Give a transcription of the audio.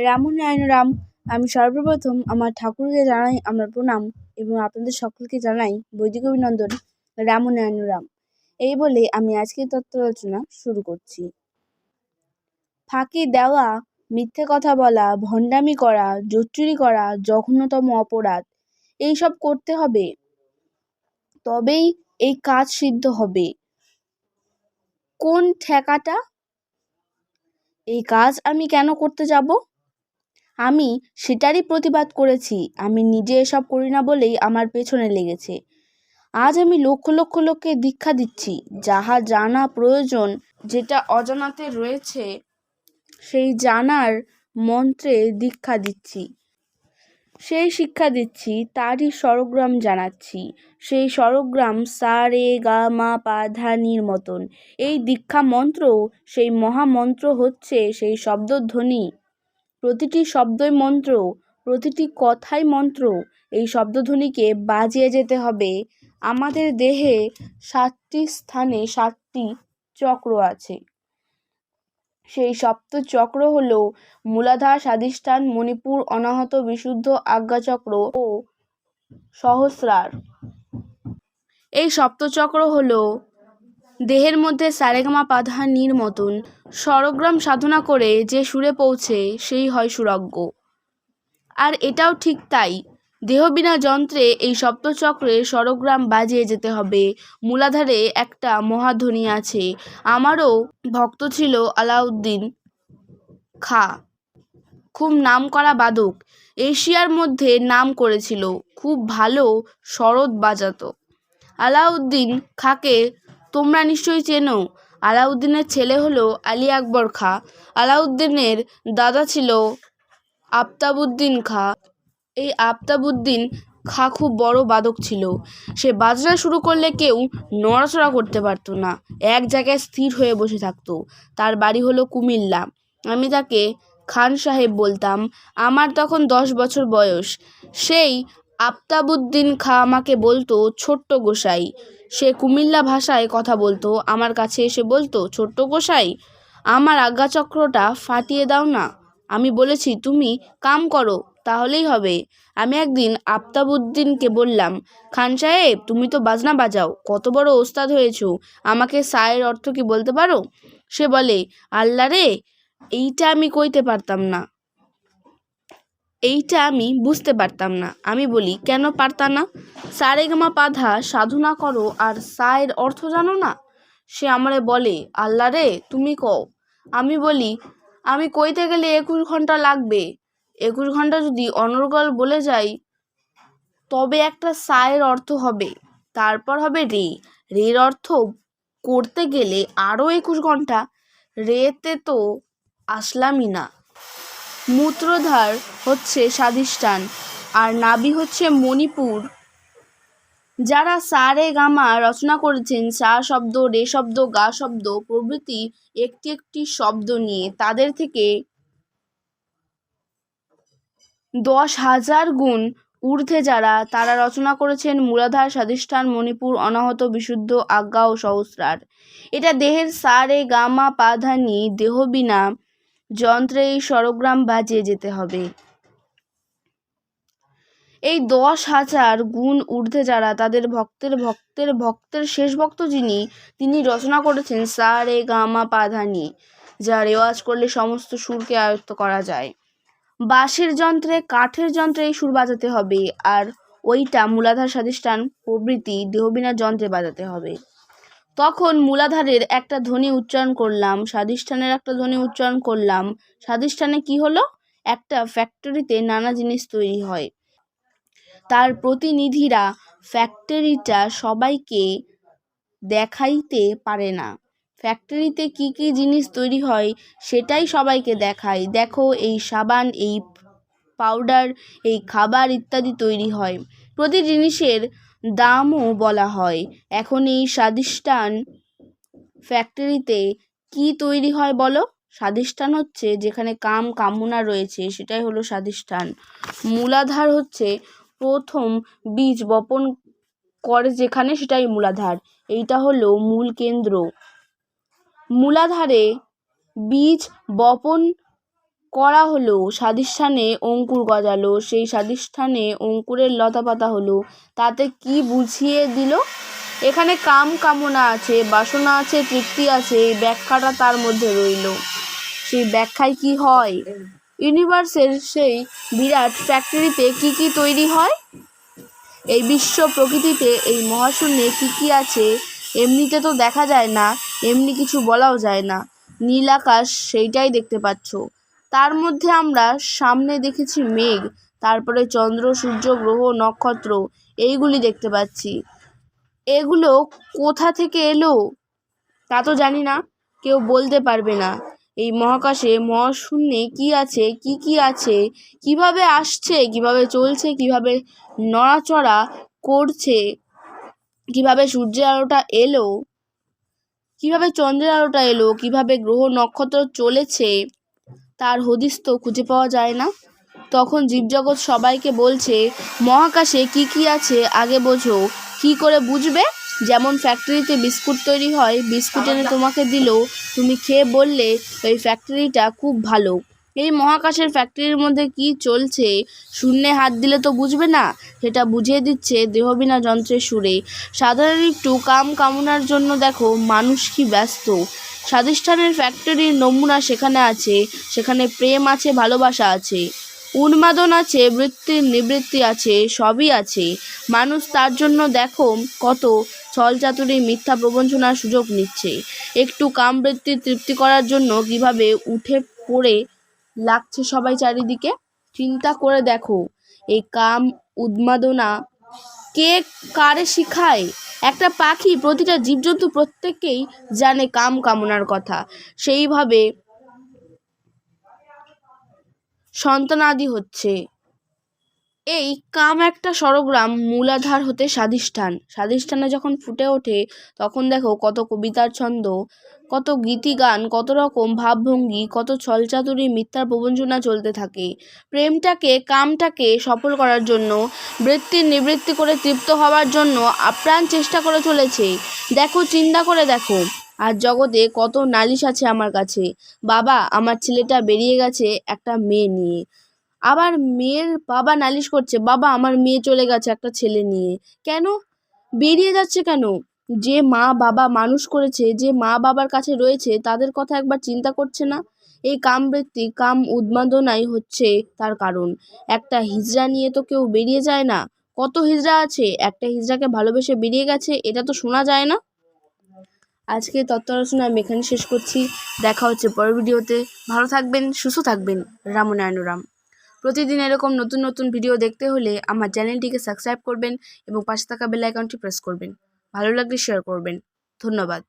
রাম রাম। আমি সর্বপ্রথম আমার ঠাকুরকে জানাই আমার প্রণাম এবং আপনাদের সকলকে জানাই বৈদিক অভিনন্দন। রাম। এই বলে আমি আজকের তত্ত্ব রচনা শুরু করছি। ফাঁকি দেওয়া, মিথ্যে কথা বলা, ভণ্ডামি করা, জোচ্চুরি করা জঘন্যতম অপরাধ। এইসব করতে হবে, তবেই এই কাজ সিদ্ধ হবে। কোন ঠেকাটা? এই কাজ আমি কেন করতে যাব? আমি সেটারই প্রতিবাদ করেছি। আমি নিজে এসব করি না বলেই আমার পেছনে লেগেছে। আজ আমি লক্ষ লক্ষ লোককে দীক্ষা দিচ্ছি। যাহা জানা প্রয়োজন, যেটা অজানাতে রয়েছে, সেই জানার মন্ত্রে দীক্ষা দিচ্ছি, সেই শিক্ষা দিচ্ছি, তারই স্বরগ্রাম জানাচ্ছি। সেই স্বরগ্রাম সা রে গা মা পা ধা নির মতন। এই দীক্ষা মন্ত্র সেই মহামন্ত্র হচ্ছে সেই শব্দধ্বনি। প্রতিটি শব্দই মন্ত্র, প্রতিটি কথাই মন্ত্র। এই শব্দধ্বনিকে বাজিয়ে যেতে হবে। আমাদের দেহে 7টি স্থানে 7টি চক্র আছে। সেই সপ্ত চক্র হল মূলাধার, স্বাধিষ্ঠান, মণিপুর, অনাহত, বিশুদ্ধ, আজ্ঞাচক্র ও সহস্রার। এই সপ্তচক্র হল দেহের মধ্যে সারেগামা পাধা নির মতন। স্বরগ্রাম সাধনা করে যে সুরে পৌঁছে সেই হয় সুরজ্ঞ। আর এটাও ঠিক তাই, দেহ বিনা যন্ত্রে এই সপ্তচক্রে স্বরগ্রাম বাজিয়ে যেতে হবে। মূলাধারে একটা মহাধ্বনি আছে। আমারও ভক্ত ছিল আলাউদ্দিন খা, খুব নামকরা বাদক, এশিয়ার মধ্যে নাম করেছিল, খুব ভালো সরোদ বাজাতো। আলাউদ্দিন খাকে তোমরা নিশ্চয়ই চেনো। আলাউদ্দিনের ছেলে হলো আলী আকবর খা। আলাউদ্দিনের দাদা ছিল আফতাবউদ্দিন খা। এই আফতাবউদ্দিন খা খুব বড় বাদক ছিল। সে বাজনা শুরু করলে কেউ নড়াচড়া করতে পারতো না, এক জায়গায় স্থির হয়ে বসে থাকতো। তার বাড়ি হলো কুমিল্লা। আমি তাকে খান সাহেব বলতাম। আমার তখন 10 বছর বয়স। সেই আফতাবউদ্দিন খা আমাকে বলতো ছোট্ট গোসাই। সে কুমিল্লা ভাষায় কথা বলতো। আমার কাছে এসে বলতো, ছোট্ট গোসাই, আমার আজ্ঞাচক্রটা ফাটিয়ে দাও না। আমি বলেছি, তুমি কাম করো, তাহলেই হবে। আমি একদিন আফতাবউদ্দিনকে বললাম, খান সাহেব, তুমি তো বাজনা বাজাও, কত বড় ওস্তাদ হয়েছো, আমাকে সায়ের অর্থ কি বলতে পারো? সে বলে, আল্লাহ রে, এইটা আমি কইতে পারতাম না, এইটা আমি বুঝতে পারতাম না। আমি বলি, কেন পারতা না? সারেগামা পাধা সাধনা করো আর সায়ের অর্থ জানো না? সে আমারে বলে, আল্লাহ রে, তুমি কও। আমি বলি, আমি কইতে গেলে 21 ঘন্টা লাগবে। 21 ঘন্টা যদি অনর্গল বলে যাই, তবে একটা সায়ের অর্থ হবে, তারপর হবে রে। রের অর্থ করতে গেলে আরও 21 ঘন্টা। রেতে তো আসলামই না। মূত্রধার হচ্ছে স্বাধিষ্ঠান আর নাভি হচ্ছে মণিপুর। যারা সা রে গা মা রচনা করেছেন, সা শব্দ, রে শব্দ, গা শব্দ প্রভৃতি একটি একটি শব্দ নিয়ে, তাদের থেকে 10,000 গুণ ঊর্ধ্বে যারা, তারা রচনা করেছেন মূলাধার, স্বাধিষ্ঠান, মণিপুর, অনাহত, বিশুদ্ধ, আজ্ঞা ও সহস্রার। এটা দেহের সা রে গা মা পা ধা নি। দেহ বিনা যন্ত্রে এই স্বরগ্রাম বাজিয়ে যেতে হবে। এই 10,000 গুণ ঊর্ধ্বে যারা, তাদের ভক্তের ভক্তের ভক্তের শেষ ভক্ত যিনি, তিনি রচনা করেছেন সা রে গা মা পা ধা নি, যা রেওয়াজ করলে সমস্ত সুরকে আয়ত্ত করা যায়। বাঁশের যন্ত্রে, কাঠের যন্ত্রে এই সুর বাজাতে হবে, আর ওইটা মূলাধার, স্বাধিষ্ঠান প্রভৃতি দেহবিনা যন্ত্রে বাজাতে হবে। তখন মূলাধারের একটা ধ্বনি উচ্চারণ করলাম, স্বাধিষ্ঠানের একটা ধ্বনি উচ্চারণ করলাম। স্বাধিষ্ঠানে কি হলো? একটা ফ্যাক্টরিতে নানা জিনিস তৈরি হয়। তার প্রতিনিধিরা ফ্যাক্টরিটা সবাইকে দেখাইতে পারে না। ফ্যাক্টরিতে কি কি জিনিস তৈরি হয় সেটাই সবাইকে দেখায়। দেখো, এই সাবান, এই পাউডার, এই খাবার ইত্যাদি তৈরি হয়। প্রতি জিনিসের দামও বলা হয়। এখন এই স্বাধিষ্ঠান ফ্যাক্টরিতে কি তৈরি হয় বলো? স্বাধিষ্ঠান হচ্ছে যেখানে কাম কামনা রয়েছে, সেটাই হলো স্বাধিষ্ঠান। মূলাধার হচ্ছে প্রথম বীজ বপন করে যেখানে, সেটাই মূলাধার। এইটা হলো মূল কেন্দ্র। মূলাধারে বীজ বপন করা হলো, স্বাধিষ্ঠানে অঙ্কুর গজালো, সেই স্বাধিষ্ঠানে অঙ্কুরের লতা পাতা হলো, তাতে কি বুঝিয়ে দিল? এখানে কাম কামনা আছে, বাসনা আছে, তৃপ্তি আছে, এই ব্যাখ্যাটা তার মধ্যে রইল। সেই ব্যাখ্যায় কি হয়? ইউনিভার্সের সেই বিরাট ফ্যাক্টরিতে কি কি তৈরি হয়, এই বিশ্ব প্রকৃতিতে, এই মহাশূন্যে কি কি আছে, এমনিতে তো দেখা যায় না, এমনি কিছু বলাও যায় না। নীল আকাশ, সেইটাই দেখতে পাচ্ছ। তার মধ্যে আমরা সামনে দেখেছি মেঘ, তারপরে চন্দ্র, সূর্য, গ্রহ, নক্ষত্র, এইগুলি দেখতে পাচ্ছি। এগুলো কোথা থেকে এলো তা তো জানি না, কেউ বলতে পারবে না। এই মহাকাশে, মহাশূন্যে কি আছে, কি কি আছে, কিভাবে আসছে, কিভাবে চলছে, কিভাবে নড়াচড়া করছে, কিভাবে সূর্যের আলোটা এলো, কিভাবে চন্দ্রের আলোটা এলো, কিভাবে গ্রহ নক্ষত্র চলেছে, তার হদিস তো খুঁজে পাওয়া যায় না। তখন জীবজগৎ সবাইকে বলছে, মহাকাশে কি কি আছে আগে বোঝো। কি করে বুঝবে? যেমন ফ্যাক্টরিতে বিস্কুট তৈরি হয়, বিস্কুট এনে তোমাকে দিল, তুমি খেয়ে বললে ওই ফ্যাক্টরিটা খুব ভালো। এই মহাকাশের ফ্যাক্টরির মধ্যে কি চলছে শূন্যে হাত দিলে তো বুঝবে না, সেটা বুঝিয়ে দিচ্ছে দেহবিনা যন্ত্রের সুরে। সাধারণ একটু কাম কামনার জন্য দেখো মানুষ কি ব্যস্ত। স্বাধিষ্ঠানের ফ্যাক্টরির নমুনা সেখানে আছে, সেখানে প্রেম আছে, ভালোবাসা আছে, উন্মাদন আছে, বৃত্তির নিবৃত্তি আছে, সবই আছে। মানুষ তার জন্য দেখো কত ছলচাতুরি, মিথ্যা প্রবঞ্চনার সুযোগ নিচ্ছে। একটু কামবৃত্তির তৃপ্তি করার জন্য কিভাবে উঠে পড়ে লাগছে সবাই চারিদিকে। চিন্তা করে দেখো, এই কাম উন্মাদনা কে কারে শিখায়? একটা পাখি, প্রতিটা জীবজন্তু প্রত্যেকেই জানে কাম কামনার কথা। সেইভাবে সন্তানাদি হচ্ছে। এই কাম একটা স্বরগ্রাম, মূলাধার হতে স্বাধিষ্ঠান। স্বাধিষ্ঠানে যখন ফুটে ওঠে তখন দেখো কত কবিতার ছন্দ, কত গীতিগান, কত রকম ভাবভঙ্গি, কত ছলচাতুরি, মিথ্যার প্রবঞ্চনা চলতে থাকে। প্রেমটাকে, কামটাকে সফল করার জন্য, বৃত্তির নিবৃত্তি করে তৃপ্ত হওয়ার জন্য আপ্রাণ চেষ্টা করে চলেছে। দেখো, চিন্তা করে দেখো, আর জগতে কত নালিশ আছে আমার কাছে। বাবা, আমার ছেলেটা বেরিয়ে গেছে একটা মেয়ে নিয়ে। আবার মেয়ের বাবা নালিশ করছে, বাবা আমার মেয়ে চলে গেছে একটা ছেলে নিয়ে। কেন বেরিয়ে যাচ্ছে? কেন? যে মা বাবা মানুষ করেছে, যে মা বাবার কাছে রয়েছে, তাদের কথা একবার চিন্তা করছে না? এই কামবৃত্তি, কাম উন্মাদনাই হচ্ছে তার কারণ। একটা হিজড়া নিয়ে তো কেউ বেরিয়ে যায় না। কত হিজড়া আছে, একটা হিজড়াকে ভালোবেসে বেরিয়ে গেছে, এটা তো শোনা যায় না। আজকে তত্ত্ব আলোচনা আমি এখানে শেষ করছি। দেখা হচ্ছে পরের ভিডিওতে। ভালো থাকবেন, সুস্থ থাকবেন। রামনারায়ণ। প্রতিদিন এরকম নতুন নতুন ভিডিও দেখতে হলে আমার চ্যানেলটিকে সাবস্ক্রাইব করবেন এবং পাশে থাকা বেল আইকনটি প্রেস করবেন। ভালো লাগলে শেয়ার করবেন। ধন্যবাদ।